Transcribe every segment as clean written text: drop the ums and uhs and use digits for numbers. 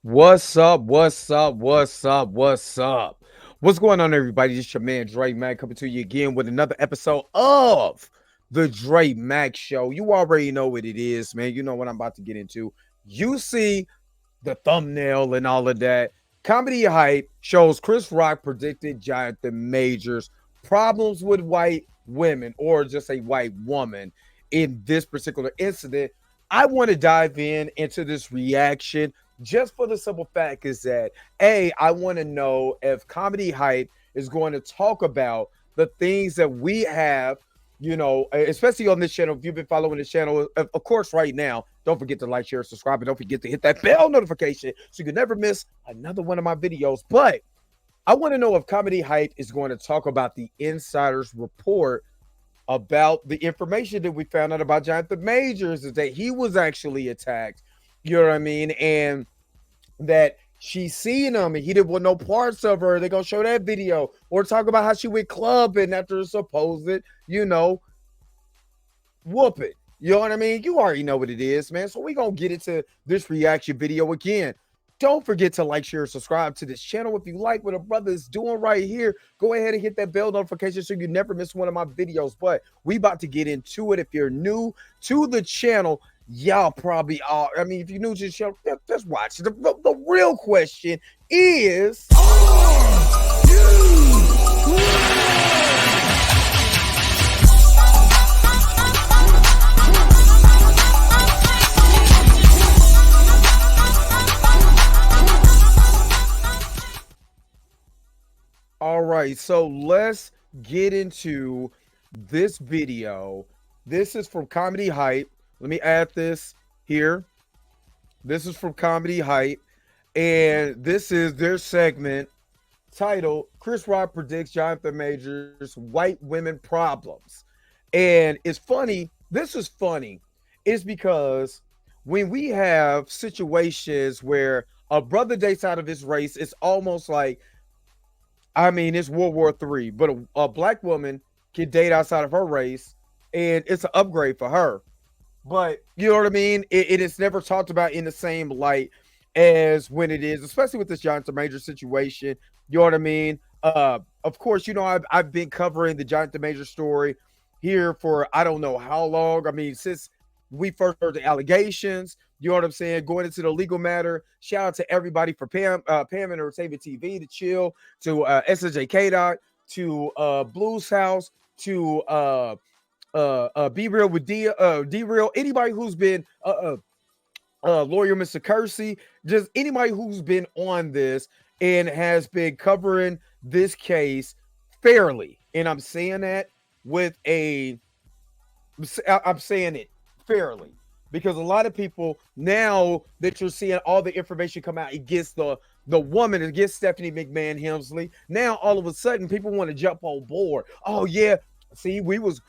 What's up? What's up? What's up? What's up? What's going on, everybody? It's your man Dre Mac coming to you again with another episode of the Dre Mac Show. You already know what it is, man. You know what I'm about to get into. You see the thumbnail and all of that. Comedy Hype shows Chris Rock predicted Jonathan Majors problems with white women, or just a white woman, in this particular incident. I want to dive into this reaction just for the simple fact is that I want to know if Comedy Hype is going to talk about the things that we have, especially on this channel. If you've been following this channel, of course, right now, don't forget to like, share, subscribe, and don't forget to hit that bell notification so you can never miss another one of my videos. But I want to know if Comedy Hype is going to talk about the insider's report about the information that we found out about Jonathan Majors, is that he was actually attacked, you know what I mean? And that she's seeing him and he didn't want no parts of her. They're going to show that video or talk about how she went clubbing after a supposed, whooping. You know what I mean? You already know what it is, man. So we're going to get into this reaction video again. Don't forget to like, share, subscribe to this channel. If you like what a brother is doing right here, go ahead and hit that bell notification so you never miss one of my videos. But we about to get into it. If you're new to the channel, y'all probably are. I mean, if you're new to the channel, just watch. The real question is, all right, so let's get into this video. This is from Comedy Hype. Let me add this here. This is from Comedy Hype, and this is their segment titled Chris Rock Predicts Jonathan Majors White Women Problems. And it's funny. This is funny. It's because when we have situations where a brother dates out of his race, it's almost like, I mean, it's World War III, but a black woman can date outside of her race, and it's an upgrade for her. But you know what I mean? It is never talked about in the same light as when it is, especially with this Jonathan Major situation. You know what I mean? Of course, I've been covering the Jonathan Major story here for I don't know how long. I mean, since we first heard the allegations, you know what I'm saying? Going into the legal matter. Shout out to everybody for Pam and Entertainment TV, to Chill, to SNJK Dot, to Blues House, to Be Real with D Real. Anybody who's been lawyer Mr. Kersey, just anybody who's been on this and has been covering this case fairly. And I'm saying that I'm saying it fairly, because a lot of people, now that you're seeing all the information come out against the woman, against Stephanie McMahon Hemsley, now all of a sudden people want to jump on board. Oh yeah, see, we was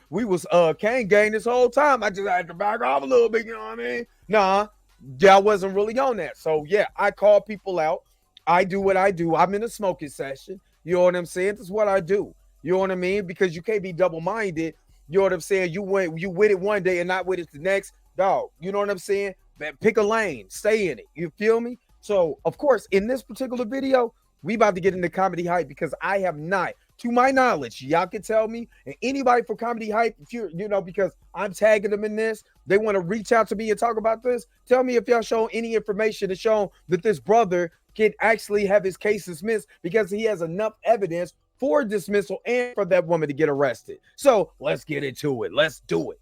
Kane gang this whole time. I just had to back off a little bit, you know what I mean? Nah, I wasn't really on that. So yeah, I call people out. I do what I do. I'm in a smoking session. You know what I'm saying? That's what I do. You know what I mean? Because you can't be double-minded. You know what I'm saying? You with it one day and not with it the next. Dog, you know what I'm saying? Pick a lane, stay in it. You feel me? So, of course, in this particular video, we about to get into Comedy Hype, because I have not, to my knowledge, y'all can tell me, and anybody for Comedy Hype, if because I'm tagging them in this, they want to reach out to me and talk about this. Tell me if y'all show any information to show that this brother can actually have his case dismissed, because he has enough evidence for dismissal and for that woman to get arrested. So let's get into it. Let's do it.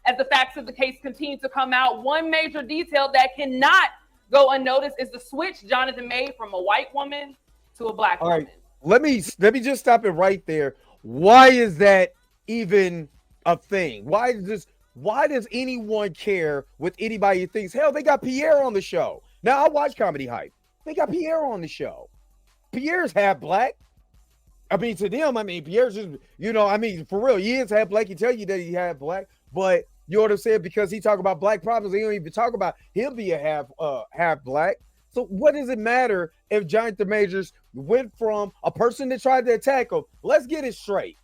As the facts of the case continue to come out, one major detail that cannot go unnoticed is the switch Jonathan made from a white woman to a black woman. Let me just stop it right there. Why is that even a thing? Why does anyone care what anybody thinks? Hell, they got Pierre on the show. Now, I watch Comedy Hype. They got Pierre on the show. Pierre's half black. I mean, to them, I mean, Pierre's just, for real, he is half black. He tell you that he half black, but you know what I'm saying? Because he talk about black problems, he don't even talk about he'll be a half black. So what does it matter if Jonathan Majors went from a person that tried to attack him? Let's get it straight.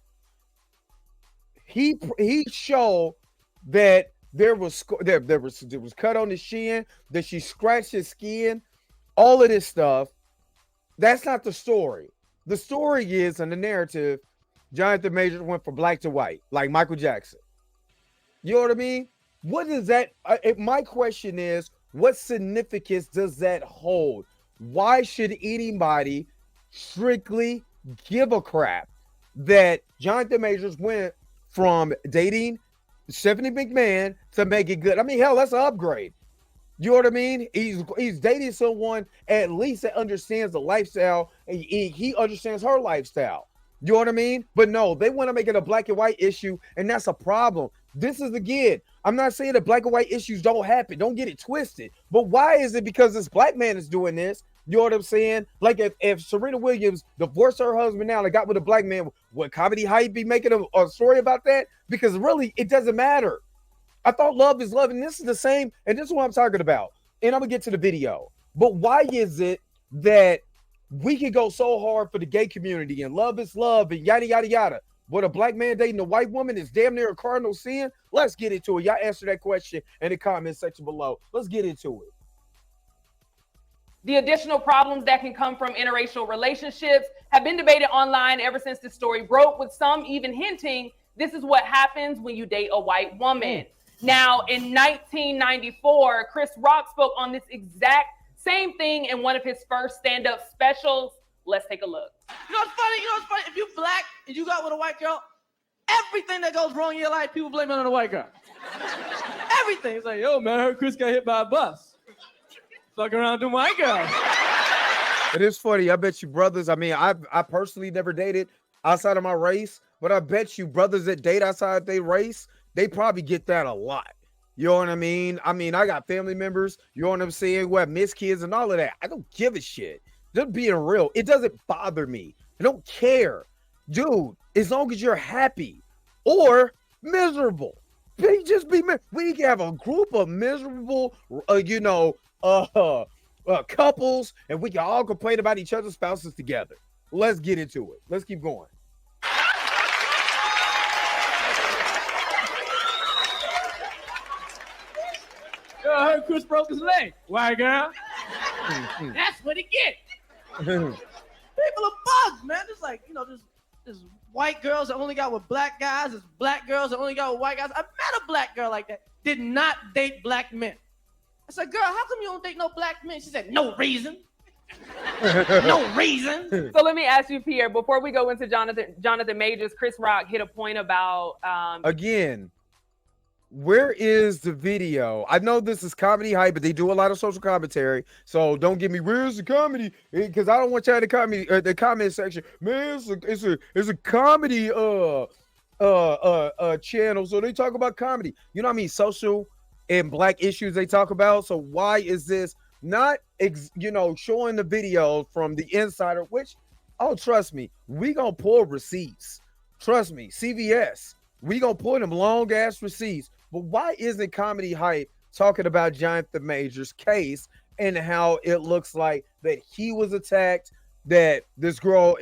He showed that there was cut on the shin, that she scratched his skin, all of this stuff. That's not the story. The story is, in the narrative, Jonathan Majors went from black to white, like Michael Jackson. You know what I mean? What is that? My question is, what significance does that hold? Why should anybody strictly give a crap that Jonathan Majors went from dating Stephanie McMahon to make it good? I mean, hell, that's an upgrade. You know what I mean? He's dating someone at least that understands the lifestyle, and he understands her lifestyle. You know what I mean? But no, they want to make it a black and white issue, and that's a problem. This is, again, I'm not saying that black and white issues don't happen. Don't get it twisted. But why is it because this black man is doing this? You know what I'm saying? Like if Serena Williams divorced her husband now and got with a black man, would Comedy Hype be making a story about that? Because really, it doesn't matter. I thought love is love, and this is the same, and this is what I'm talking about. And I'm going to get to the video. But why is it that we can go so hard for the gay community and love is love and yada, yada, yada, but a black man dating a white woman is damn near a cardinal sin? Let's get into it. Y'all answer that question in the comment section below. Let's get into it. The additional problems that can come from interracial relationships have been debated online ever since this story broke, with some even hinting this is what happens when you date a white woman. Now, in 1994, Chris Rock spoke on this exact same thing in one of his first stand-up specials. Let's take a look. You know what's funny? If you black and you got with a white girl, everything that goes wrong in your life, people blame it on the white girl. Everything. It's like, yo, man, I heard Chris got hit by a bus. Fuck around with white girl. It is funny. I bet you brothers, I mean, I personally never dated outside of my race, but I bet you brothers that date outside their race, they probably get that a lot. You know what I mean? I got family members, you know what I'm saying, who have missed kids and all of that. I don't give a shit. Just being real, it doesn't bother me. I don't care. Dude, as long as you're happy or miserable. We can have a group of miserable, couples, and we can all complain about each other's spouses together. Let's get into it. Let's keep going. I heard Chris broke his leg. White girl. That's what he get. People are bugs, man. It's like, there's white girls that only got with black guys. There's black girls that only got with white guys. I met a black girl like that. Did not date black men. I said, girl, how come you don't date no black men? She said, no reason. No reason. So let me ask you, Pierre, before we go into Jonathan Majors, Chris Rock hit a point about... Again, where is the video? I know this is Comedy Hype, but they do a lot of social commentary. So don't get me, where's the comedy? Because I don't want y'all in the comment section. Man, it's a comedy channel. So they talk about comedy. You know what I mean? Social and black issues they talk about. So why is this not showing the video from the insider? Which, oh, trust me, we gonna pull receipts. Trust me, CVS, we gonna pull them long ass receipts. But why isn't Comedy Hype talking about Jonathan Majors' case and how it looks like that he was attacked, that this girl,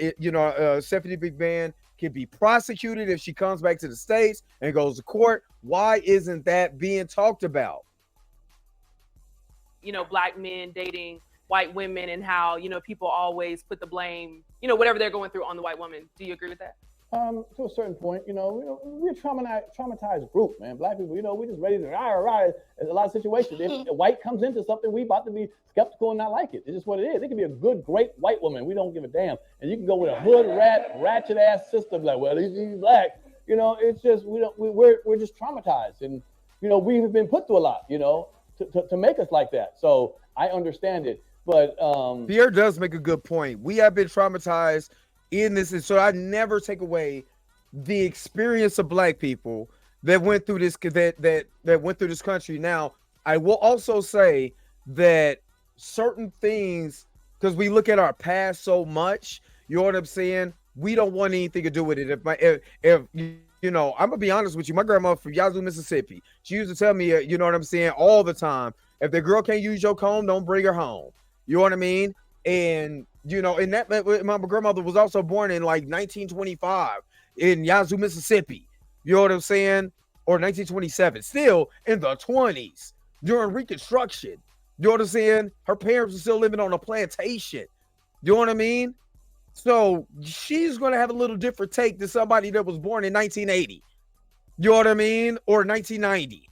Stephanie McMahon, can be prosecuted if she comes back to the States and goes to court? Why isn't that being talked about? Black men dating white women and how, people always put the blame, whatever they're going through on the white woman. Do you agree with that? To a certain point, we're a traumatized group, man. Black people, we're just ready to rah. In a lot of situations, if a white comes into something, we about to be skeptical and not like it. It's just what it is. It can be a good, great white woman. We don't give a damn. And you can go with a hood rat, ratchet ass sister, like, well, he's black. It's just we're just traumatized, and we've been put through a lot, to make us like that. So I understand it, but Pierre does make a good point. We have been traumatized in this, and so I never take away the experience of black people that went through this that went through this country. Now, I will also say that certain things, because we look at our past so much, you know what I'm saying? We don't want anything to do with it. If I'm gonna be honest with you, my grandma from Yazoo, Mississippi, she used to tell me, you know what I'm saying, all the time, if the girl can't use your comb, don't bring her home. You know what I mean? And and that my grandmother was also born in like 1925 in Yazoo, Mississippi. You know what I'm saying? or 1927, still in the 20s during Reconstruction. You know what I'm saying? Her parents were still living on a plantation. You know what I mean? So she's going to have a little different take than somebody that was born in 1980. You know what I mean? Or 1990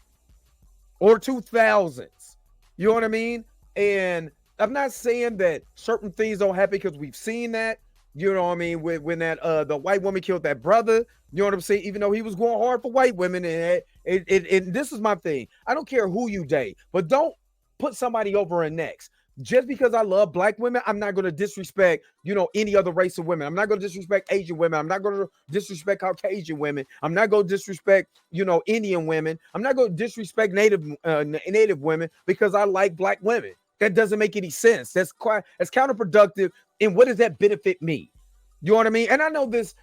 or 2000s. You know what I mean? And I'm not saying that certain things don't happen because we've seen that. You know what I mean? When that the white woman killed that brother, you know what I'm saying? Even though he was going hard for white women, and this is my thing. I don't care who you date, but don't put somebody over and next. Just because I love black women, I'm not going to disrespect, you know, any other race of women. I'm not going to disrespect Asian women. I'm not going to disrespect Caucasian women. I'm not going to disrespect, you know, Indian women. I'm not going to disrespect Native women because I like black women. That doesn't make any sense. That's counterproductive. And what does that benefit me? You know what I mean? And I know this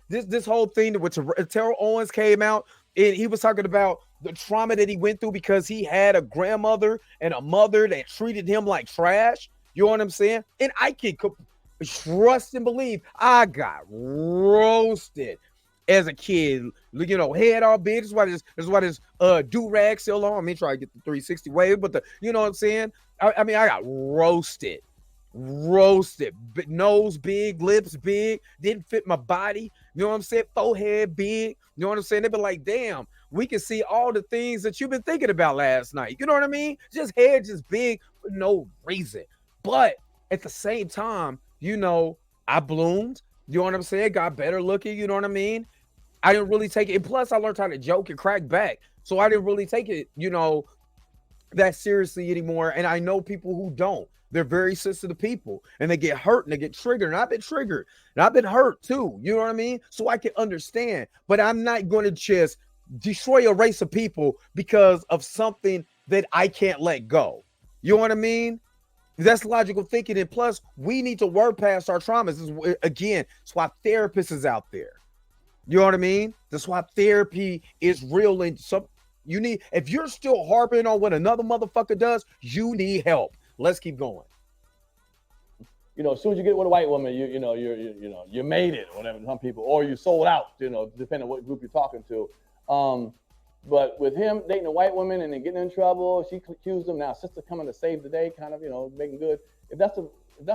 whole thing that which Terrell Owens came out and he was talking about the trauma that he went through because he had a grandmother and a mother that treated him like trash. You know what I'm saying? And I can trust and believe I got roasted as a kid. You know, head all big. That's why this do-rag still on. I mean, try to get the 360 wave, but you know what I'm saying? I mean, I got roasted, nose big, lips big, didn't fit my body. You know what I'm saying? Forehead big. You know what I'm saying? They be like, damn, we can see all the things that you've been thinking about last night. You know what I mean? Just head just big for no reason. But at the same time, you know, I bloomed. You know what I'm saying? Got better looking. You know what I mean? I didn't really take it. And plus, I learned how to joke and crack back. So I didn't really take it, you know, that seriously anymore. And I know people who don't. They're very sensitive people and they get hurt and they get triggered. And I've been triggered and I've been hurt too. You know what I mean? So I can understand, but I'm not going to just destroy a race of people because of something that I can't let go. You know what I mean? That's logical thinking. And plus, we need to work past our traumas. Again, that's why therapists is out there. You know what I mean? That's why therapy is real. And you need, if you're still harping on what another motherfucker does, you need help. Let's keep going. You know, as soon as you get with a white woman, you made it, or whatever. Some people, or you sold out. You know, depending on what group you're talking to. But with him dating a white woman and then getting in trouble, she accused him. Now, sister coming to save the day, kind of, you know, making good. If that's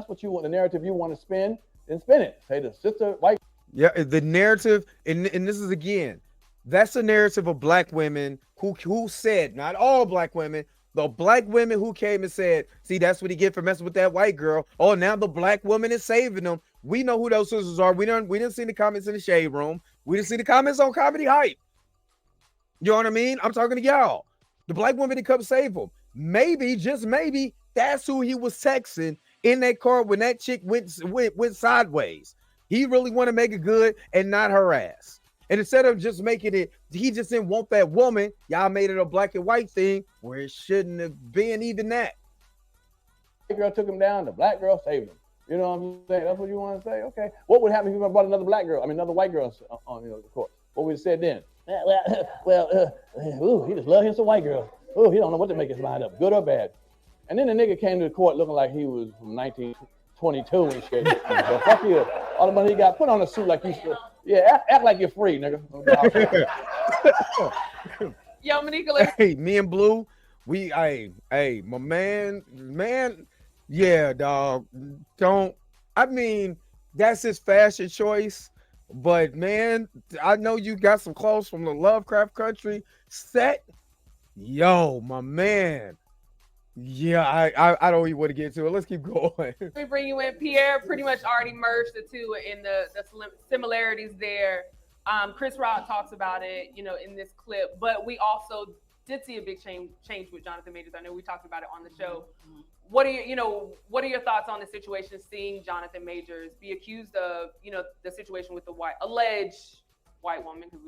what you want, the narrative you want to spin, then spin it. Say the sister white. Yeah, the narrative, and this is again, that's the narrative of black women who said, not all black women, the black women who came and said, see, that's what he get for messing with that white girl. Oh, now the black woman is saving them. We know who those sisters are. We didn't see the comments in the shade room. We didn't see the comments on Comedy Hype. You know what I mean? I'm talking to y'all. The black woman didn't come save him. Maybe, just maybe, that's who he was texting in that car when that chick went sideways. He really want to make it good and not her ass. And instead of just making it, he just didn't want that woman. Y'all made it a black and white thing where it shouldn't have been even that. The girl took him down. The black girl saved him. You know what I'm saying? That's what you want to say? Okay. What would happen if you brought another another white girl on the court? What would have said then? He just loved him some white girls. Oh, he don't know what to make his mind up, good or bad. And then the nigga came to the court looking like he was from 1922 and shit. So fuck you. All the money he got, put on a suit like you should. Yeah, act like you're free, nigga. Yo, Monica. Hey, me and Blue, my man, yeah, dog. I mean, that's his fashion choice. But man, I know you got some clothes from the Lovecraft Country set. Yo, my man. Yeah, I don't even want to get into it. Let's keep going. We bring you in. Pierre pretty much already merged the two in the similarities there. Chris Rock talks about it, you know, in this clip, but we also did see a big change with Jonathan Majors. I know we talked about it on the show. What are your thoughts on the situation, seeing Jonathan Majors be accused of, you know, the situation with the alleged white woman, because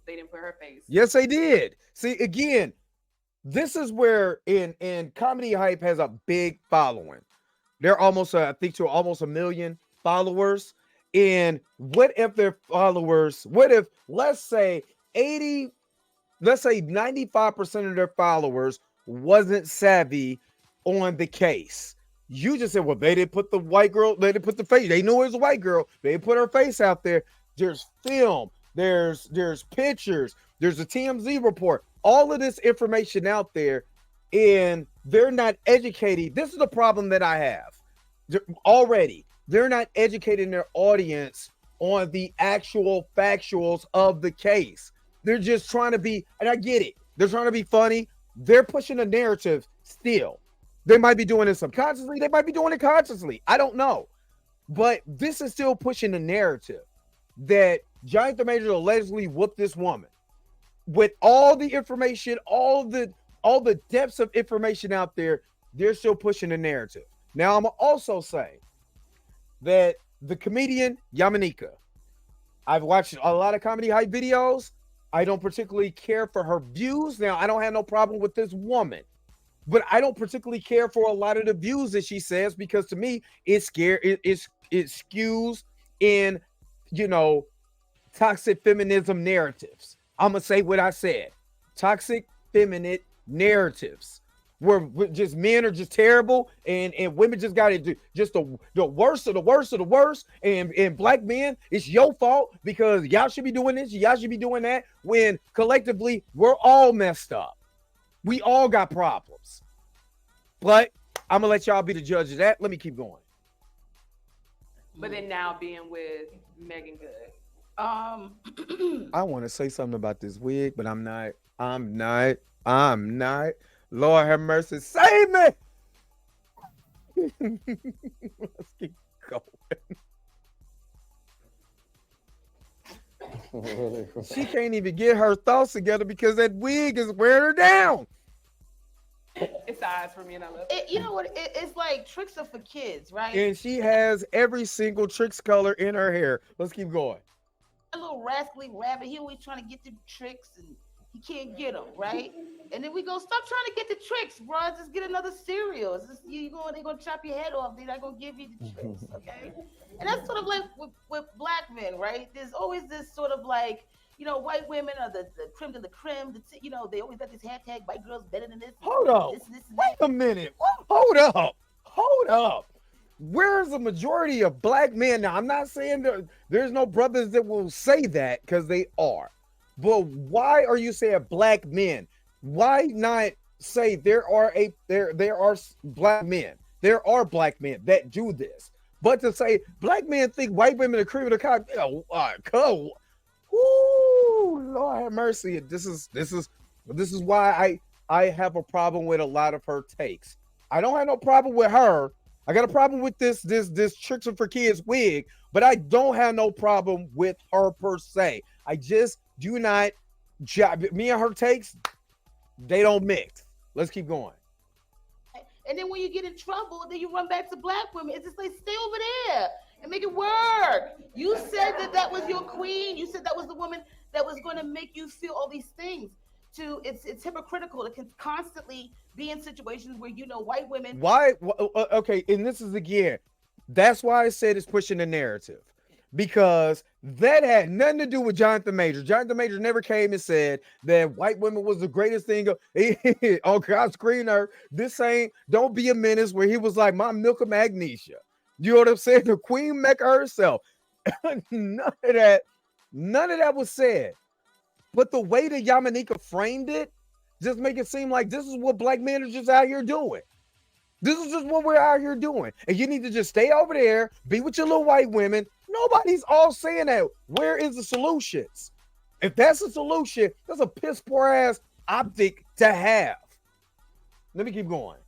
they didn't put her face. Yes, they did. See, again, this is where in Comedy Hype has a big following. They're almost, I think, to almost 1 million followers. And what if their followers, let's say 95% of their followers wasn't savvy on the case. You just said, well, they didn't put the white girl, they didn't put the face. They knew it was a white girl. They put her face out there. There's film. there's pictures, there's a TMZ report, all of this information out there, and they're not educating. This is the problem that I have already. They're not educating their audience on the actual factuals of the case. They're just trying to be, and I get it, they're trying to be funny. They're pushing a narrative still. They might be doing it subconsciously, they might be doing it consciously, I don't know. But this is still pushing the narrative that Jonathan Majors allegedly whooped this woman. With all the information, all the depths of information out there, they're still pushing the narrative. Now, I'm gonna also say that the comedian Yamanika, I've watched a lot of Comedy Hype videos. I don't particularly care for her views. Now, I don't have no problem with this woman, but I don't particularly care for a lot of the views that she says, because to me, it skews in, toxic feminism narratives. I'm gonna say what I said: toxic feminine narratives, where just men are just terrible, and women just got to do just the worst of the worst of the worst, and black men, it's your fault because y'all should be doing this, y'all should be doing that, when collectively we're all messed up. We all got problems. But I'm gonna let y'all be the judge of that. Let me keep going. But then now being with Megan Good. I want to say something about this wig, but I'm not. Lord have mercy, save me. Let's keep going. She can't even get her thoughts together because that wig is wearing her down. It's eyes for me, and I love it. You know what? It's like tricks are for kids, right? And she has every single tricks color in her hair. Let's keep going. A little rascally rabbit. He always trying to get the tricks, and he can't get them, right? And then we go, stop trying to get the tricks, bro. Just get another cereal. They're gonna chop your head off. They're not gonna give you the tricks, okay? And that's sort of like with black men, right? There's always this sort of like, white women are the creme de la creme. They always got this hashtag, white girls better than this. Hold up. Wait a minute. Hold up. Where's the majority of black men? Now, I'm not saying there's no brothers that will say that, because they are. But why are you saying black men? Why not say there are black men? There are black men that do this. But to say black men think white women are cream of the crop, Lord have mercy. This is why I have a problem with a lot of her takes. I don't have no problem with her. I got a problem with this tricks for kids wig, but I don't have no problem with her per se. I just do not. Me and her takes, they don't mix. Let's keep going. And then when you get in trouble, then you run back to black women. It's just like, stay over there and make it work. You said that was your queen. You said that was the woman that was going to make you feel all these things. It's hypocritical. It can constantly be in situations where white women. Why? Okay, and this is again. That's why I said it's pushing the narrative, because that had nothing to do with Jonathan Majors. Jonathan Majors never came and said that white women was the greatest thing on God's screen earth. This ain't Don't Be a Menace, where he was like, my milk of magnesia. You know what I'm saying? The Queen Mecca herself. None of that was said. But the way that Yamanika framed it just make it seem like this is what black men are just out here doing. This is just what we're out here doing. And you need to just stay over there, be with your little white women. Nobody's all saying that. Where is the solutions? If that's a solution, that's a piss poor ass optic to have. Let me keep going.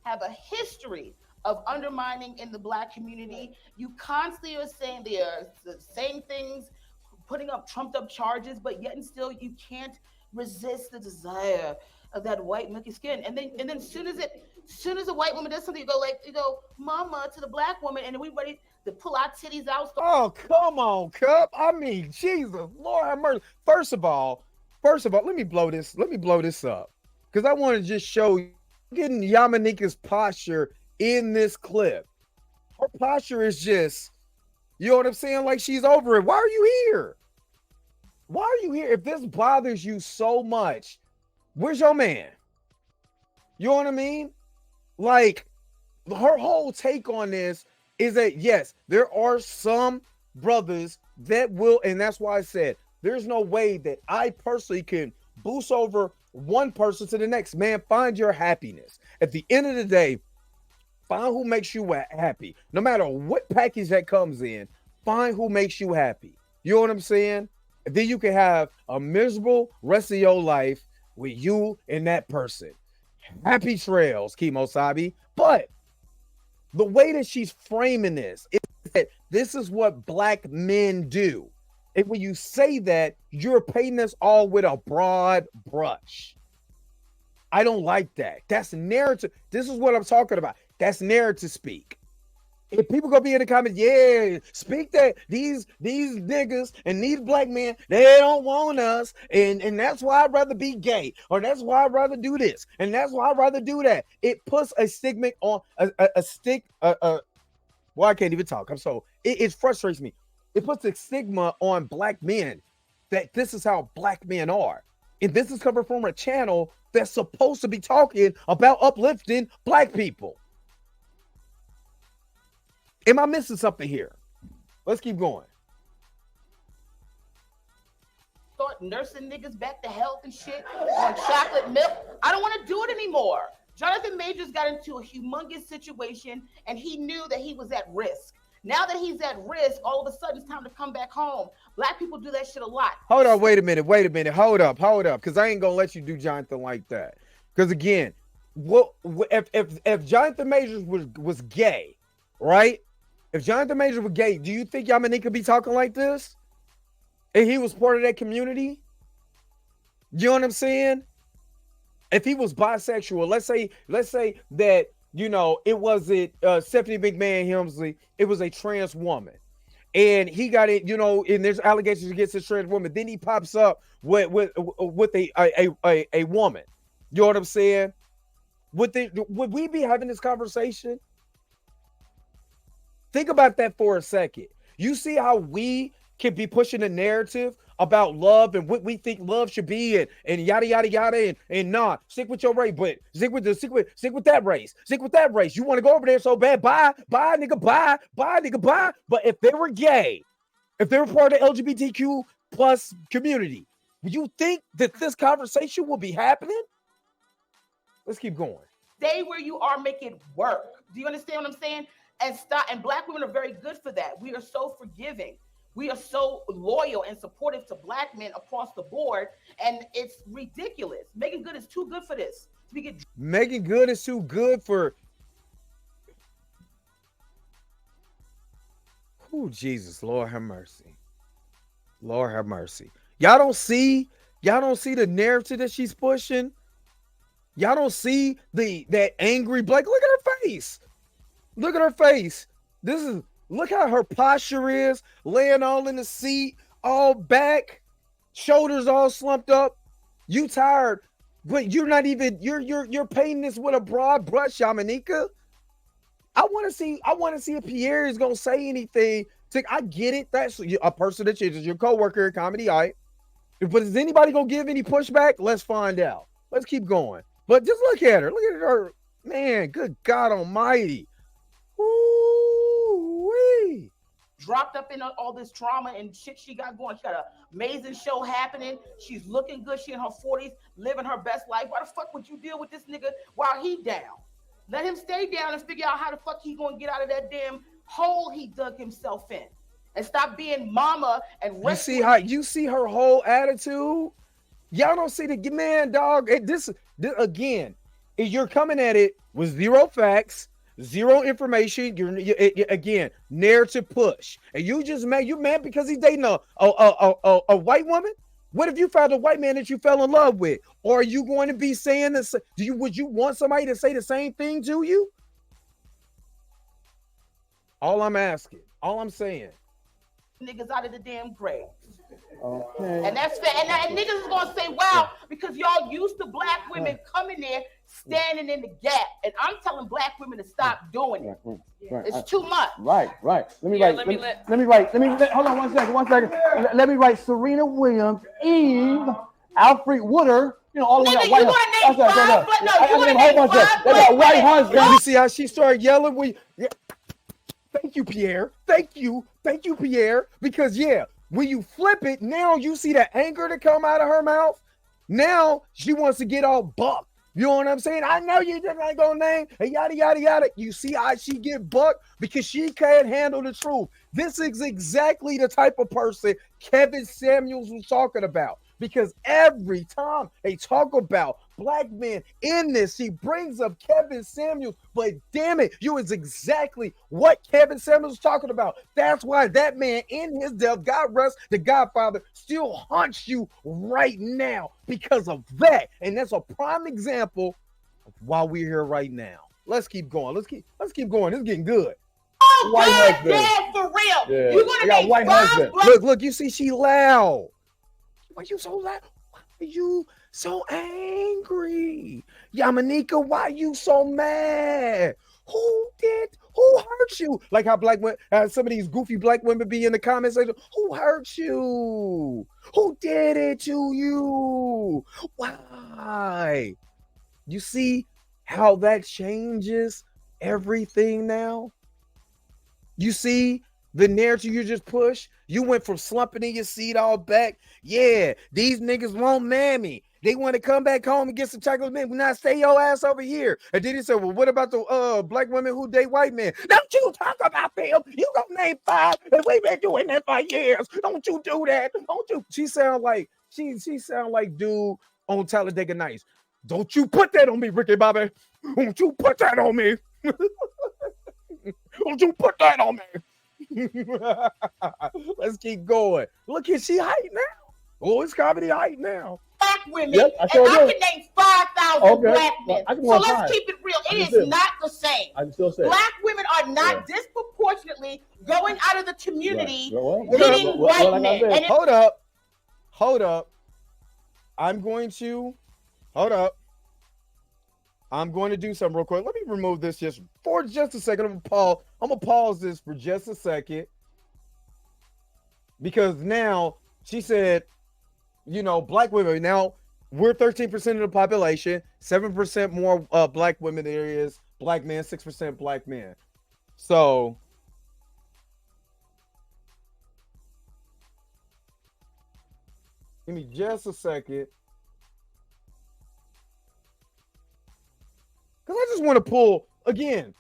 Have a history of undermining in the black community. You constantly are saying they are saying things, putting up trumped up charges, but yet and still you can't resist the desire of that white milky skin. And then as soon as a white woman does something, you go mama to the black woman, and then we ready to pull our titties out. Oh, come on, Cup. I mean, Jesus, Lord have mercy. First of all, let me blow this up, because I want to just show you getting Yamanika's posture in this clip. Her posture is just, you know what I'm saying? Like she's over it. Why are you here? Why are you here? If this bothers you so much, where's your man? You know what I mean? Like, her whole take on this is that, yes, there are some brothers that will, and that's why I said there's no way that I personally can boost over one person to the next. Man, find your happiness. At the end of the day, find who makes you happy. No matter what package that comes in, find who makes you happy. You know what I'm saying? And then you can have a miserable rest of your life with you and that person. Happy trails, Kimosabi. But the way that she's framing this is that this is what black men do. And when you say that, you're painting this all with a broad brush. I don't like that. That's narrative. This is what I'm talking about. That's narrative speak. If people gonna be in the comments, yeah, speak that these niggas and these black men, they don't want us, and that's why I'd rather be gay, or that's why I'd rather do this, and that's why I'd rather do that. It puts a stigma on a stick. Well, I can't even talk. It frustrates me. It puts a stigma on black men that this is how black men are, and this is coming from a channel that's supposed to be talking about uplifting black people. Am I missing something here? Let's keep going. Start nursing niggas back to health and shit on chocolate milk. I don't want to do it anymore. Jonathan Majors got into a humongous situation and he knew that he was at risk. Now that he's at risk, all of a sudden it's time to come back home. Black people do that shit a lot. Hold on, wait a minute. Hold up. Because I ain't gonna let you do Jonathan like that. Because again, if Jonathan Majors was gay, right? If Jonathan Majors was gay, do you think Yamanika could be talking like this? And he was part of that community? You know what I'm saying? If he was bisexual, let's say that, you know, it wasn't Stephanie McMahon Hemsley, it was a trans woman. And he got it, you know, and there's allegations against this trans woman. Then he pops up with a woman. You know what I'm saying? Would we be having this conversation? Think about that for a second. You see how we can be pushing a narrative about love and what we think love should be and yada yada yada and nah, stick with your race, but stick with that race. Stick with that race. You want to go over there so bad, bye nigga, bye. But if they were gay, if they were part of the LGBTQ plus community, would you think that this conversation will be happening? Let's keep going. Stay where you are, make it work. Do you understand what I'm saying? And stop. And black women are very good for that. We are so forgiving. We are so loyal and supportive to black men across the board, and it's ridiculous. Megan Good is too good for this. Megan Good is too good for. Oh, Jesus, Lord have mercy. Lord have mercy. Y'all don't see the narrative that she's pushing. Y'all don't see that angry black. Look at her face. Look at her face. Look how her posture is, laying all in the seat, all back, shoulders all slumped up. You tired, but you're not even, you're painting this with a broad brush, Yamanika. I want to see if Pierre is going to say anything. I get it. That's a person that is your coworker at Comedy Eye. But is anybody going to give any pushback? Let's find out. Let's keep going. But just look at her. Look at her. Man, good God almighty. Ooh-wee. Dropped up in all this trauma and shit she got going. She got an amazing show happening. She's looking good. She in her 40s, living her best life. Why the fuck would you deal with this nigga while he down? Let him stay down and figure out how the fuck he gonna get out of that damn hole he dug himself in. And stop being mama and you see her whole attitude? Y'all don't see the man, dog. This again, you're coming at it with zero facts, zero information. You're again narrative push, and you mad because he's dating a white woman. What if you found a white man that you fell in love with? Or are you going to be saying this? Would you want somebody to say the same thing to you? All I'm asking, all I'm saying. Niggas out of the damn grave. Okay. And that's fair. And niggas is gonna say, wow, because y'all used to black women coming there, standing in the gap. And I'm telling black women to stop doing it. Right. It's too much. Right. Let me write. Hold on one second. Let me write Serena Williams, Eve, Alfred Wooder. You know, all of that white. You see how she started yelling? Thank you, Pierre. Thank you, Pierre. Because yeah, when you flip it, now you see that anger to come out of her mouth. Now she wants to get all bucked. You know what I'm saying? I know you just ain't gonna name and yada yada yada. You see how she get bucked because she can't handle the truth. This is exactly the type of person Kevin Samuels was talking about. Because every time they talk about black men in this, he brings up Kevin Samuels. But damn it, you is exactly what Kevin Samuels was talking about. That's why that man in his death, God rest the Godfather, still haunts you right now because of that. And that's a prime example of why we're here right now. Let's keep going. Let's keep going. It's getting good. Oh, White God, husband. Dad, for real. Yeah. You're gonna I got make white 5 husband. black. Look, you see she loud. Why you so loud? Why are you so angry? Yamanika, why you so mad? Who hurt you? Like how black women, some of these goofy black women be in the comments section. Who hurt you? Who did it to you? Why? You see how that changes everything now? You see the narrative you just pushed? You went from slumping in your seat all back. Yeah, these niggas won't mammy. They want to come back home and get some chocolate milk. Not stay your ass over here. And then he said, well, what about the black women who date white men? Don't you talk about them. You gonna name 5 and we've been doing that for years. Don't you do that. Don't you? She sound like she sound like dude on Talladega Nights. Don't you put that on me, Ricky Bobby. Don't you put that on me. Don't you put that on me. Let's keep going. Look at she height now. Oh, it's comedy height now. Black women, Yep, I and sure I do. can name 5,000 Okay. black Well, men. I can So want let's 5. keep it real. I It can is still- not the same. I can still say. Black women are not disproportionately going out of the community Right. Well, getting white like I men. said, And Hold up. I'm going to do something real quick. Let me remove this just for just a second. I'm gonna pause this for just a second. Because now she said, you know, black women, now we're 13% of the population, 7% more black women there is black men, 6% black men. So give me just a second. Because I just want to pull, again,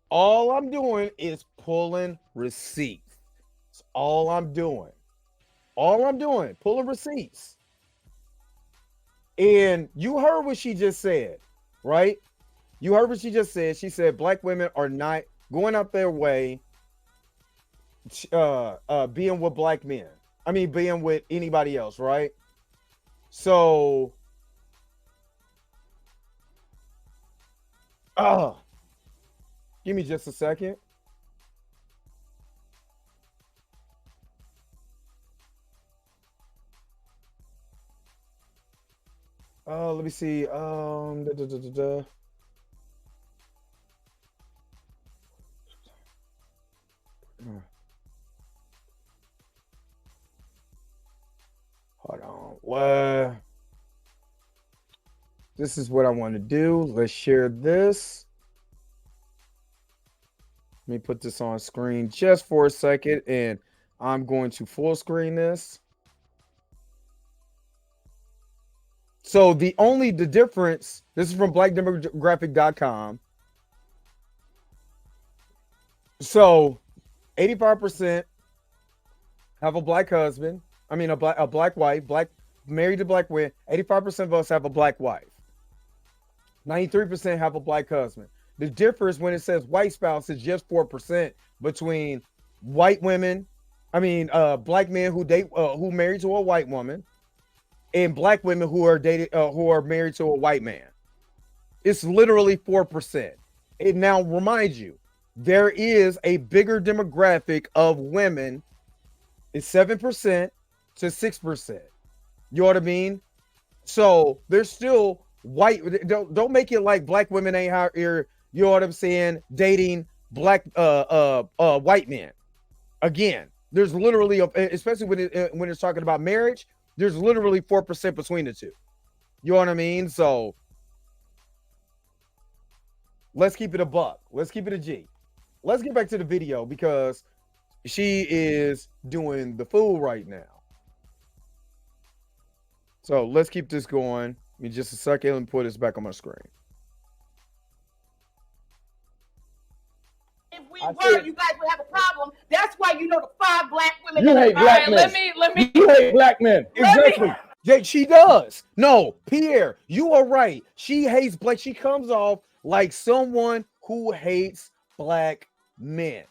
all I'm doing is pulling receipts. That's all I'm doing. Pulling receipts. And you heard what she just said, right? You heard what she just said. She said black women are not going out their way being with black men. I mean, being with anybody else, right? So, give me just a second. Let me see. Hold on. What? This is what I want to do. Let's share this. Let me put this on screen just for a second, and I'm going to full screen this. So the difference, this is from blackdemographic.com. So 85% have a black husband. I mean, a black wife, married to black women. 85% of us have a black wife. 93% have a black husband. The difference when it says white spouse is just 4% between white women. I mean, black men who married to a white woman, and black women who are married to a white man. It's literally 4%. It now reminds you, there is a bigger demographic of women. It's 7% to 6%. You know what I mean? So there's still white. Don't make it like black women ain't out here. You know what I'm saying? Dating black white men. Again, there's literally, especially when it's talking about marriage, there's literally 4% between the two. You know what I mean? So let's keep it a buck. Let's keep it a G. let's get back to the video because she is doing the fool right now. So let's keep this going. Give me just a second. Let me put this back on my screen. If we were, you guys would have a problem. That's why you know the 5 black women. You hate black men. Let me. You hate black men. Exactly. Yeah, she does. No, Pierre, you are right. She hates black. She comes off like someone who hates black men.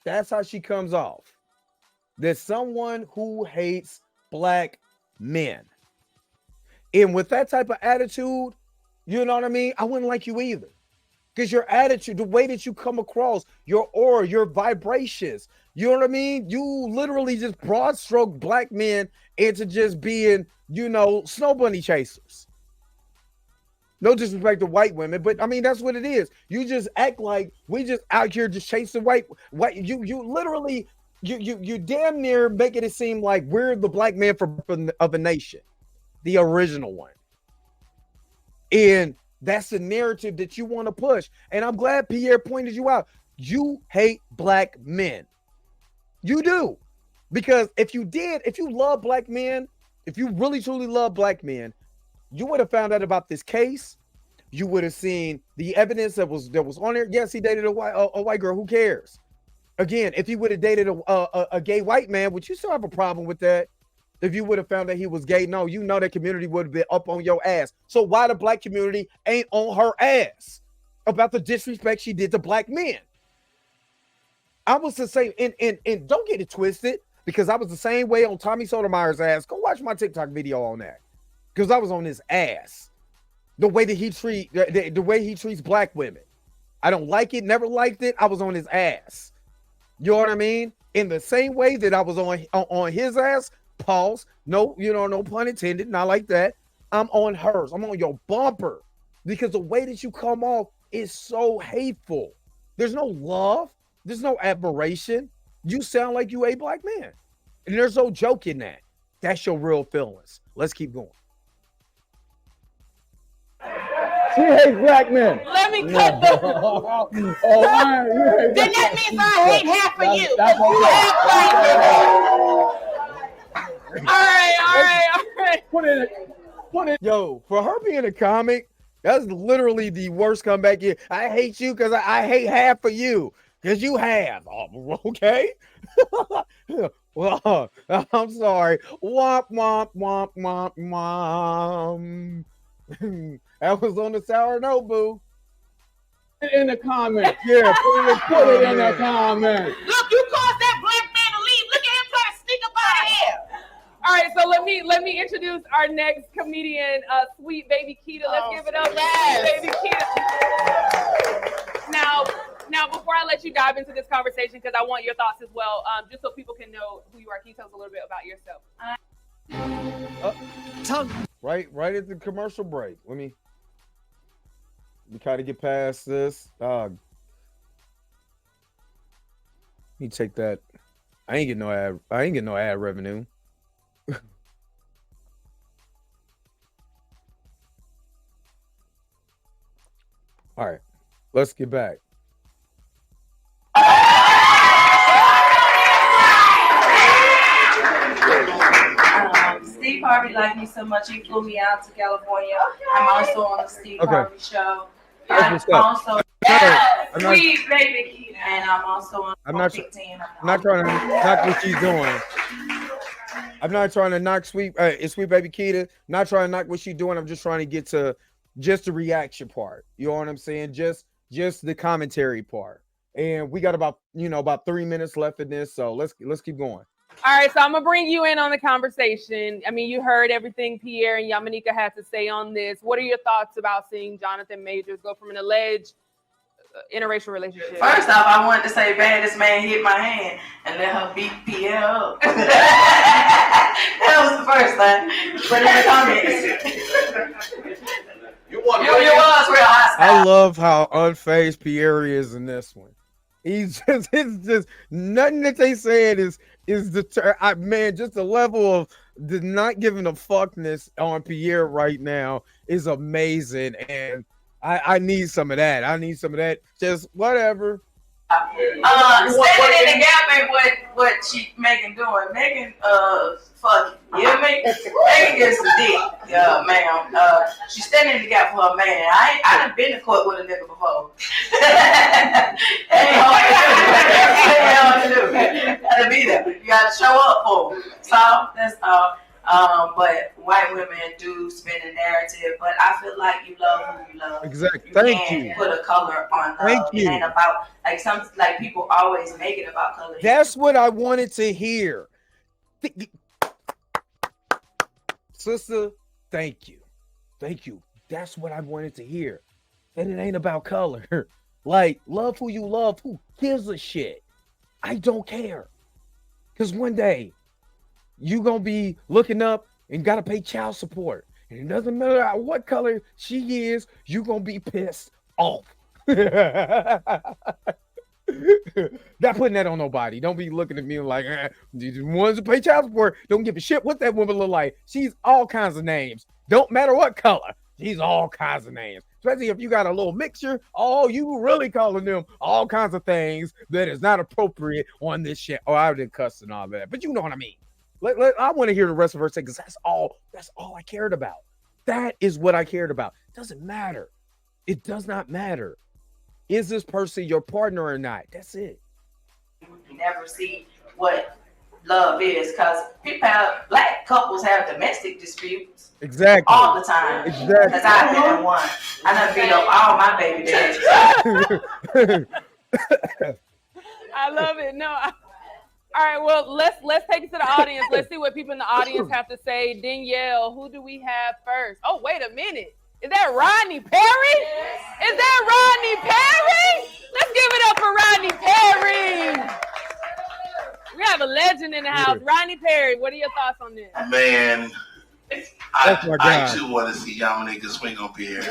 That's how she comes off. There's someone who hates black men. And with that type of attitude, you know what I mean? I wouldn't like you either. Because your attitude, the way that you come across, your aura, your vibrations, you know what I mean? You literally just broad stroke black men into just being, you know, snow bunny chasers. No disrespect to white women, but I mean, that's what it is. You just act like we just out here just chasing white. You literally, you damn near making it seem like we're the black man of a nation, the original one. And that's the narrative that you want to push. And I'm glad Pierre pointed you out. You hate black men. You do. Because if you love black men, if you really truly love black men, you would have found out about this case. You would have seen the evidence that was on there. Yes, he dated a white girl. Who cares? Again, if he would have dated a gay white man, would you still have a problem with that? If you would have found that he was gay, no, you know that community would have been up on your ass. So why the black community ain't on her ass about the disrespect she did to black men? I was the same, and don't get it twisted, because I was the same way on Tommy Sotomayor's ass. Go watch my TikTok video on that, because I was on his ass. The way that he the way he treats black women, I don't like it. Never liked it. I was on his ass. You know what I mean? In the same way that I was on his ass. Pause. No, no pun intended. Not like that. I'm on hers. I'm on your bumper, because the way that you come off is so hateful. There's no love. There's no admiration. You sound like you a black man, and there's no joke in that. That's your real feelings. Let's keep going. She hates black men. Let me cut the. Then that means I hate half of you. That's You hate black All right. Put it. Yo, for her being a comic, that's literally the worst comeback here. I hate you because I hate half of you. Because you have. Oh, okay. Well, I'm sorry. Womp, womp, womp, womp, womp. That was on the sour note, boo. Put it in the comments. Yeah, Put it in the comments. Look, you caused that black man to leave. Look at him trying to sneak up out of here. All right, so let me introduce our next comedian, Sweet Baby Keita. Let's give it up, yes. Sweet Baby Keita. Now, before I let you dive into this conversation, because I want your thoughts as well, just so people can know who you are, can you tell us a little bit about yourself? Right at the commercial break. Let me try to get past this. Let me take that. I ain't getting no ad revenue. All right, let's get back. Steve Harvey liked me so much, he flew me out to California. I'm also on the Steve Harvey show. I'm also Sweet Baby Keita, and I'm also on Big Ten. I'm not trying to knock what she's doing. I'm not trying to knock Sweet Baby Keita. Not trying to knock what she's doing. I'm just trying to get to just the reaction part. You know what I'm saying? Just the commentary part. And we got about 3 minutes left in this, so let's keep going. All right, so I'm gonna bring you in on the conversation. I mean, you heard everything Pierre and Yamanika had to say on this. What are your thoughts about seeing Jonathan Majors go from an alleged interracial relationship? First off, I wanted to say, baddest man hit my hand and let her beat Pierre up. That was the first time. But in the comments, you was real hostile. I love how unfazed Pierre is in this one. It's just nothing that they said is just the level of the not giving a fuckness on Pierre right now is amazing, and I need some of that. I need some of that. Just whatever, Standing in the gap ain't what Megan doing. Megan, fuck it. You hear me? Megan gets the dick, ma'am. She's standing in the gap for her man. I done been to court with a nigga before. Ain't hard to do. Gotta be there. You gotta show up for them. So that's all. But white women do spin a narrative, but I feel like you love who you love. Exactly. You Thank can't you. put a color on love. Thank you. It ain't about like people always make it about color. That's what I wanted to hear. Sister, thank you. Thank you. That's what I wanted to hear. That it ain't about color. Like, love who you love. Who gives a shit? I don't care. Because one day, you gonna be looking up and gotta pay child support. And it doesn't matter what color she is, you gonna be pissed off. Not putting that on nobody. Don't be looking at me like, the ones who pay child support don't give a shit what that woman look like. She's all kinds of names. Don't matter what color. She's all kinds of names. Especially if you got a little mixture. Oh, you really calling them all kinds of things that is not appropriate on this shit. Oh, I didn't cuss and all that. But you know what I mean. I want to hear the rest of her say, because that's all I cared about. That is what I cared about. It doesn't matter. It does not matter. Is this person your partner or not? That's it. You never see what love is, because black couples have domestic disputes. Exactly. All the time. Exactly. Because I've been in one. I done beat up all my baby daddies. I love it. No. All right, well, let's take it to the audience. Let's see what people in the audience have to say. Danielle, who do we have first? Oh, wait a minute. Is that Rodney Perry? Is that Rodney Perry? Let's give it up for Rodney Perry. We have a legend in the house. Rodney Perry, what are your thoughts on this? Man, I too want to see y'all niggas swing on Pierre.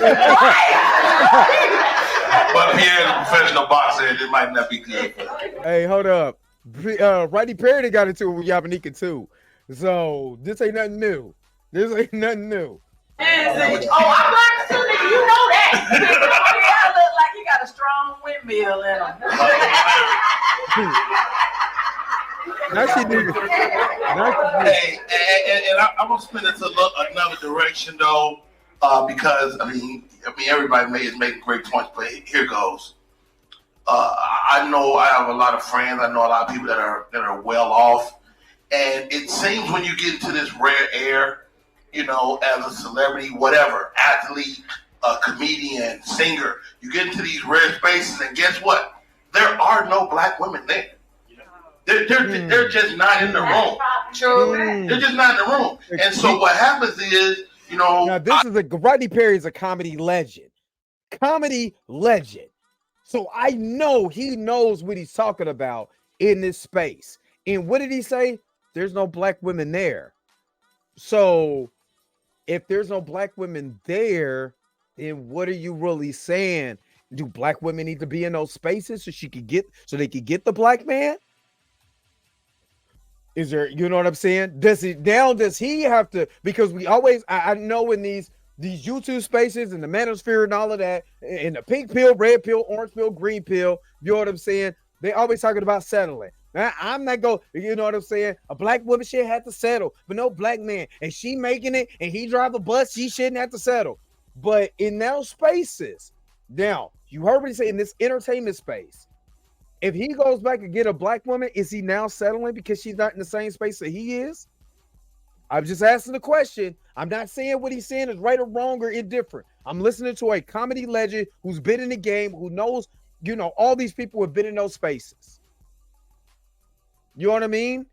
But Pierre's a professional boxer, and it might not be good. Hey, hold up. Rodney Perry got into it with Yamanika too. So this ain't nothing new. Oh, I'm learning too, nigga. You know that. He look like he got a strong windmill in him. Hey, and I'm gonna spin it to another direction though, because I mean everybody is making great points, but here goes. I know I have a lot of friends. I know a lot of people that are well off, and it seems when you get into this rare air, you know, as a celebrity, whatever, athlete, a comedian, singer, you get into these rare spaces, and guess what? There are no black women there. They're just not in the room. True. They're just not in the room. And so what happens is, you know, now Rodney Perry is a comedy legend. Comedy legend. So I know he knows what he's talking about in this space. And what did he say? There's no black women there. So if there's no black women there, then what are you really saying? Do black women need to be in those spaces so they could get the black man? Is there, you know what I'm saying? Does he have to, because we always, I know in these YouTube spaces and the manosphere and all of that, and the pink pill, red pill, orange pill, green pill, you know what I'm saying? They always talking about settling. Now, I'm not going, you know what I'm saying? A black woman should have to settle, but no black man. And she making it and he drive a bus, she shouldn't have to settle. But in those spaces, now, you heard what he say in this entertainment space. If he goes back and get a black woman, is he now settling because she's not in the same space that he is? I'm just asking the question. I'm not saying what he's saying is right or wrong or indifferent. I'm listening to a comedy legend who's been in the game, who knows, you know, all these people have been in those spaces. You know what I mean?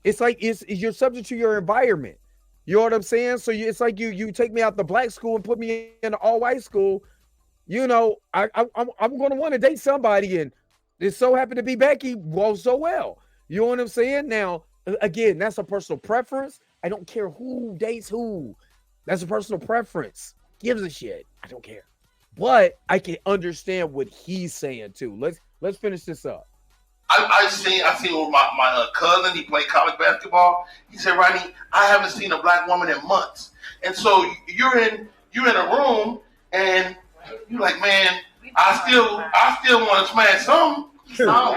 It's like you're subject to your environment. You know what I'm saying? So it's like you take me out the black school and put me in an all-white school. You know, I'm going to want to date somebody, and it so happened to be Becky. Well, so well. You know what I'm saying? Now, again, that's a personal preference. I don't care who dates who. That's a personal preference. Gives a shit. I don't care. But I can understand what he's saying too. Let's finish this up. I seen with my cousin. He played college basketball. He said, "Rodney, I haven't seen a black woman in months." And so you're in a room and you're like, "Man, I still want to smash some. Some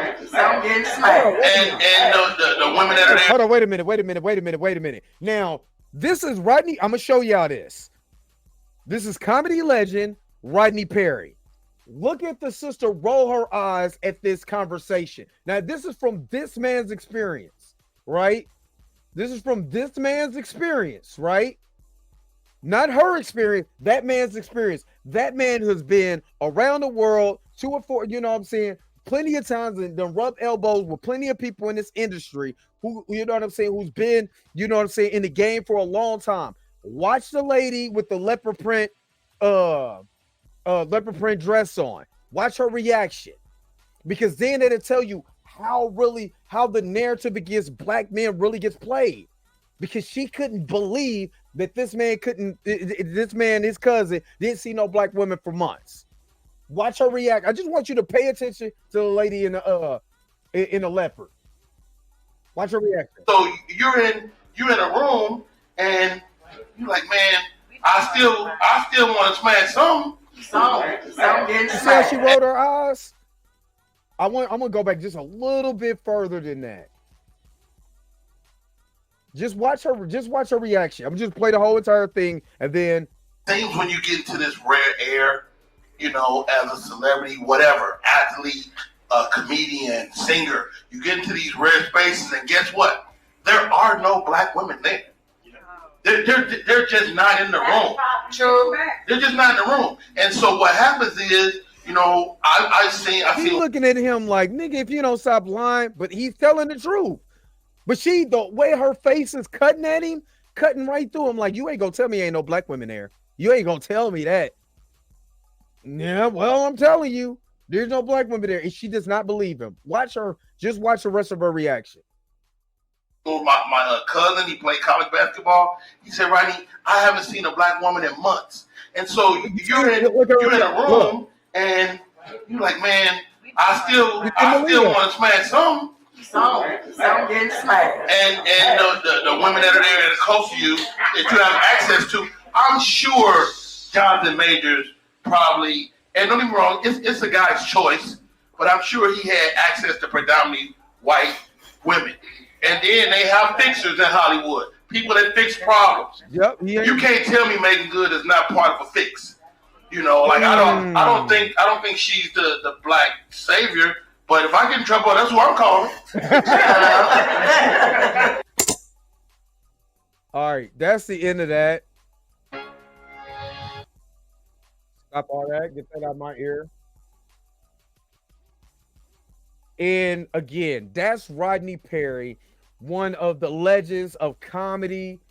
getting smacked. And the women that are there. Hold on, wait a minute. Now, this is Rodney. I'm gonna show y'all this. This is comedy legend Rodney Perry. Look at the sister roll her eyes at this conversation. Now, this is from this man's experience, right? This is from this man's experience, right? Not her experience, that man's experience. That man has been around the world 2 or 4, you know what I'm saying, plenty of times and done rubbed elbows with plenty of people in this industry who, you know what I'm saying, who's been, you know what I'm saying, in the game for a long time. Watch the lady with the leopard print dress on. Watch her reaction, because then it'll tell you how the narrative against black men really gets played, because she couldn't believe that this man, his cousin, didn't see no black women for months. Watch her react. I just want you to pay attention to the lady in the leopard. Watch her reaction. So you're in a room and you're like, man, I still want to smash some. Some getting You see how she smacked. rolled her eyes? I'm gonna go back just a little bit further than that. Just watch her reaction. I'm just play the whole entire thing, and then Things when you get into this rare air, you know, as a celebrity, whatever, athlete, comedian, singer, you get into these rare spaces, and guess what? There are no black women there. They're just not in the room. True. They're just not in the room. And so what happens is, you know, I he's seen looking at him like, nigga, if you don't stop lying, but he's telling the truth. But the way her face is cutting at him, cutting right through him, like, you ain't gonna tell me ain't no black women there. You ain't gonna tell me that. Yeah, well, I'm telling you, there's no black women there. And she does not believe him. Just watch the rest of her reaction. my cousin, he played college basketball. He said, Rodney, I haven't seen a black woman in months. And so you're in a room and you're like, man, I still want to smash some. Some getting smacked. And the women that are there that are close to you, that you have access to, I'm sure Jonathan Majors probably, and don't get me wrong, it's a guy's choice, but I'm sure he had access to predominantly white women. And then they have fixers in Hollywood, people that fix problems. Yep. You can't tell me Megan Good is not part of a fix. You know, like I don't think she's the black savior. But if I get in trouble, that's who I'm calling. All right, that's the end of that. Stop all that. Get that out of my ear. And again, that's Rodney Perry, one of the legends of comedy.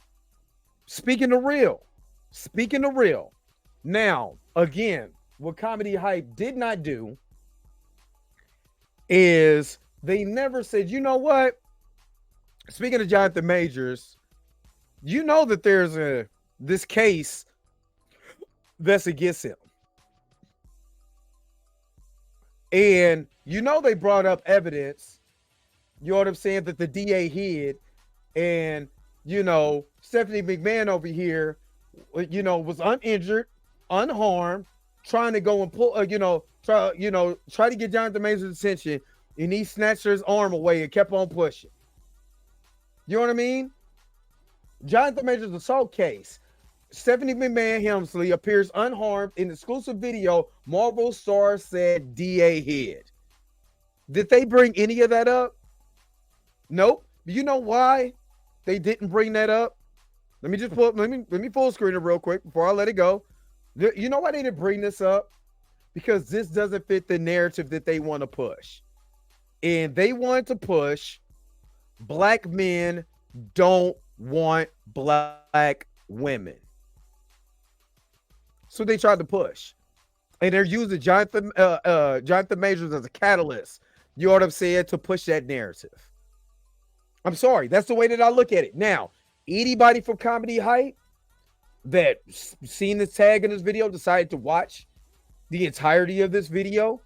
Speaking the real. Now, again, what Comedy Hype did not do is they never said, you know what? Speaking of Jonathan Majors, you know that there's this case that's against him. And you know they brought up evidence, you know what I'm saying, that the DA hid. And, you know, Stephanie McMahon over here, you know, was uninjured, unharmed, trying to go and pull, try to get Jonathan Majors' attention, and he snatched his arm away and kept on pushing. You know what I mean? Jonathan Majors' assault case. Stephanie McMahon Helmsley appears unharmed in exclusive video. Marvel star said DA hid. Did they bring any of that up? Nope. You know why they didn't bring that up? Let me full screen it real quick before I let it go. You know why they didn't bring this up? Because this doesn't fit the narrative that they want to push. And they want to push black men don't want black women. So they tried to push. And they're using Jonathan Majors as a catalyst, you know what I'm saying, to push that narrative. I'm sorry. That's the way that I look at it. Now, anybody from Comedy Hype that seen this tag in this video, decided to watch the entirety of this video,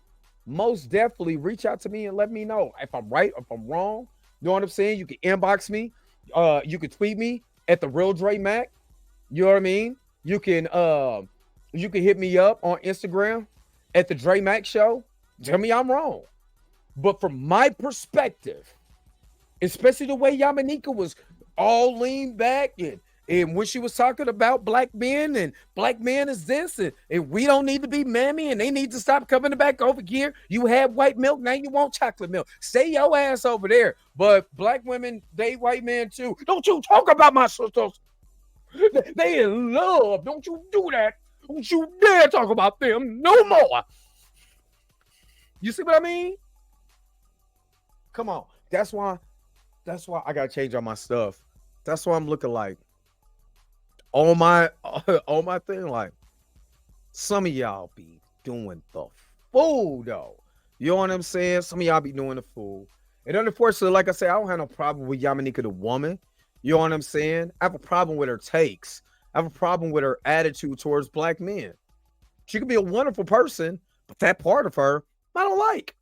most definitely reach out to me and let me know if I'm right, if I'm wrong. You know what I'm saying? You can inbox me. You can tweet me at the real Dre Mac. You know what I mean? You can hit me up on Instagram at the Dre Mac Show. Tell me I'm wrong. But from my perspective, especially the way Yamanika was all leaned back and when she was talking about black men and black men is this and we don't need to be mammy and they need to stop coming back over here. You had white milk, now you want chocolate milk. Stay your ass over there. But black women date white men too. Don't you talk about my sisters. They in love. Don't you do that. Don't you dare talk about them no more. You see what I mean? Come on. That's why I gotta change all my stuff. That's why I'm looking like on my thing, like some of y'all be doing the fool though. You know what I'm saying? Some of y'all be doing the fool. And unfortunately, like I said, I don't have no problem with Yamanika the woman. You know what I'm saying? I have a problem with her takes. I have a problem with her attitude towards black men. She could be a wonderful person, but that part of her, I don't like.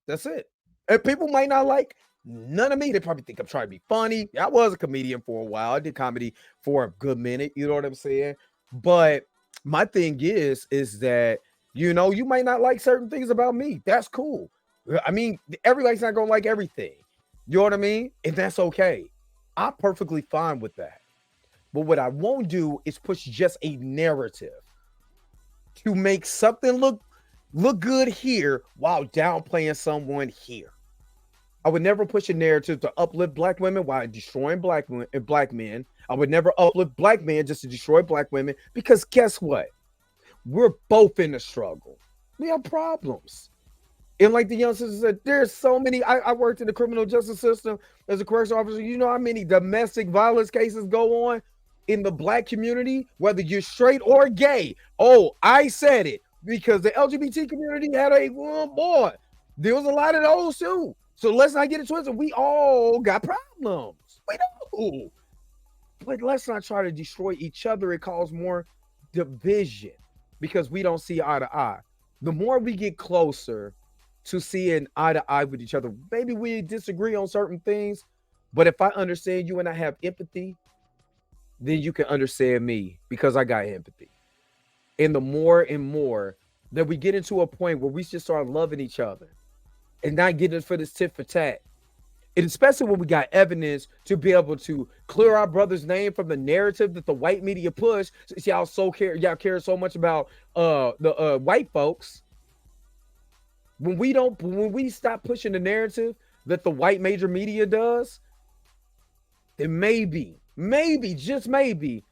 That's it. And people might not like none of me. They probably think I'm trying to be funny. I was a comedian for a while. I did comedy for a good minute. You know what I'm saying? But my thing is that, you know, you might not like certain things about me. That's cool. I mean, everybody's not going to like everything. You know what I mean? And that's okay. I'm perfectly fine with that. But what I won't do is push just a narrative to make something look good here while downplaying someone here. I would never push a narrative to uplift black women while destroying black men. I would never uplift black men just to destroy black women, because guess what? We're both in the struggle. We have problems. And like the young sister said, there's so many. I worked in the criminal justice system as a correctional officer. You know how many domestic violence cases go on in the black community, whether you're straight or gay. Oh, I said it because the LGBT community had a boy. There was a lot of those too. So let's not get it twisted. We all got problems. We do. But let's not try to destroy each other. It causes more division because we don't see eye to eye. The more we get closer to seeing eye to eye with each other, maybe we disagree on certain things, but if I understand you and I have empathy, then you can understand me because I got empathy. And the more and more that we get into a point where we just start loving each other and not getting for this tit for tat, and especially when we got evidence to be able to clear our brother's name from the narrative that the white media push. Y'all care so much about the white folks. When we stop pushing the narrative that the white major media does, then maybe, just maybe,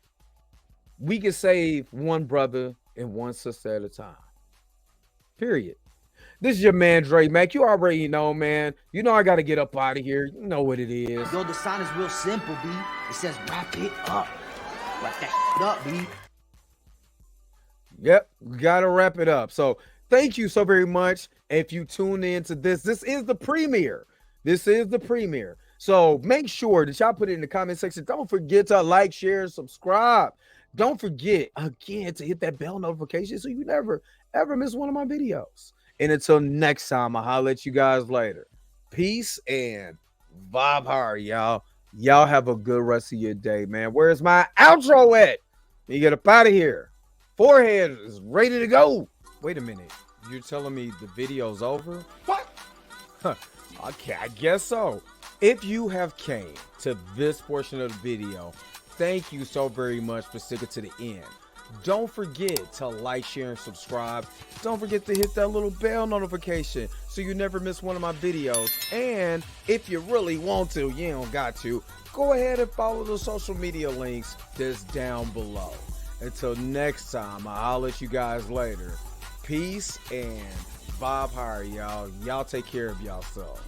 we can save one brother and one sister at a time. Period. This is your man, Dre Mac. You already know, man. You know I got to get up out of here. You know what it is. Yo, the sign is real simple, B. It says wrap it up. Wrap that shit up, B. Yep, we got to wrap it up. So thank you so very much. If you tune into this is the premiere. This is the premiere. So make sure that y'all put it in the comment section. Don't forget to like, share, subscribe. Don't forget, again, to hit that bell notification so you never, ever miss one of my videos. And until next time, I'll holler at you guys later. Peace and vibe hard, y'all. Y'all have a good rest of your day, man. Where's my outro at? You get up out of here. Forehead is ready to go. Wait a minute. You're telling me the video's over? What? Okay, I guess so. If you have came to this portion of the video, thank you so very much for sticking to the end. Don't forget to like, share, and subscribe. Don't forget to hit that little bell notification so you never miss one of my videos. And if you really want to, you don't got to, go ahead and follow the social media links that's down below. Until next time, I'll holler at you guys later. Peace and vibe higher, y'all. Y'all take care of yourself.